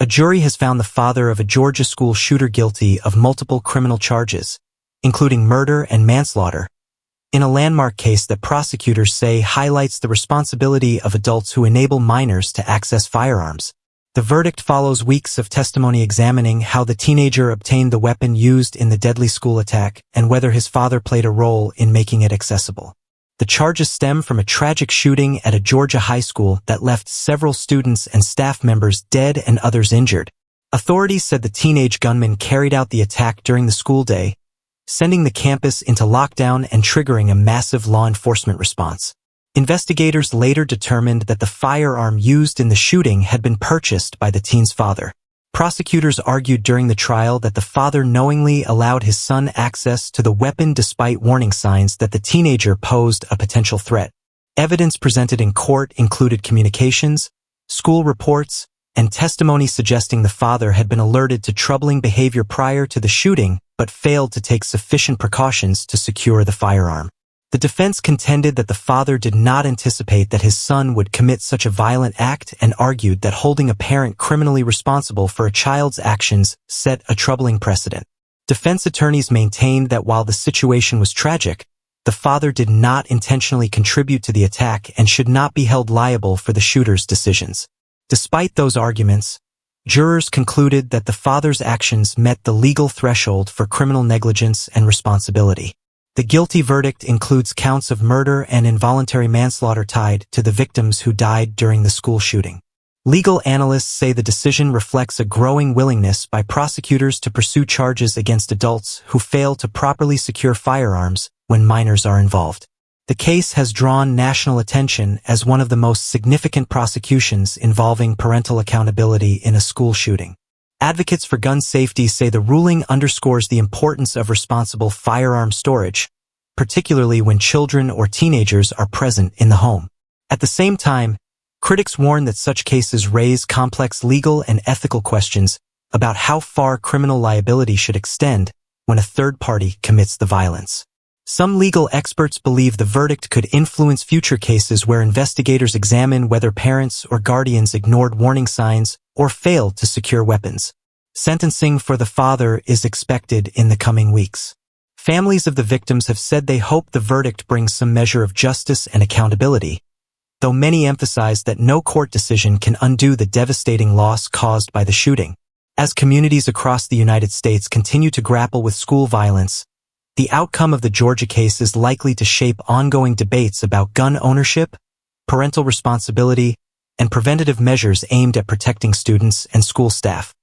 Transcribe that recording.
jury has found the father of a Georgia school shooter guilty of multiple criminal charges, including murder and manslaughter, in a landmark case that prosecutors say highlights the responsibility of adults who enable minors to access firearms. The verdict follows weeks of testimony examining how the teenager obtained the weapon used in the deadly school attack and whether his father played a role in making it accessible. The charges stem from a tragic shooting at a Georgia high school that left several students and staff members dead and others injured. Authorities said the teenage gunman carried out the attack during the school day, sending the campus into lockdown and triggering a massive law enforcement response. Investigators later determined that the firearm used in the shooting had been purchased by the teen's father. Prosecutors argued during the trial that the father knowingly allowed his son access to the weapon despite warning signs that the teenager posed a potential threat. Evidence presented in court included communications, school reports, and testimony suggesting the father had been alerted to troubling behavior prior to the shooting but failed to take sufficient precautions to secure the firearm. The defense contended that the father did not anticipate that his son would commit such a violent act and argued that holding a parent criminally responsible for a child's actions set a troubling precedent. Defense attorneys maintained that while the situation was tragic, the father did not intentionally contribute to the attack and should not be held liable for the shooter's decisions. Despite those arguments, jurors concluded that the father's actions met the legal threshold for criminal negligence and responsibility. The guilty verdict includes counts of murder and involuntary manslaughter tied to the victims who died during the school shooting. Legal analysts say the decision reflects a growing willingness by prosecutors to pursue charges against adults who fail to properly secure firearms when minors are involved. The case has drawn national attention as one of the most significant prosecutions involving parental accountability in a school shooting. Advocates for gun safety say the ruling underscores the importance of responsible firearm storage, particularly when children or teenagers are present in the home. At the same time, critics warn that such cases raise complex legal and ethical questions about how far criminal liability should extend when a third party commits the violence. Some legal experts believe the verdict could influence future cases where investigators examine whether parents or guardians ignored warning signs or failed to secure weapons. Sentencing for the father is expected in the coming weeks. Families of the victims have said they hope the verdict brings some measure of justice and accountability, though many emphasize that no court decision can undo the devastating loss caused by the shooting. As communities across the United States continue to grapple with school violence, the outcome of the Georgia case is likely to shape ongoing debates about gun ownership, parental responsibility, and preventative measures aimed at protecting students and school staff.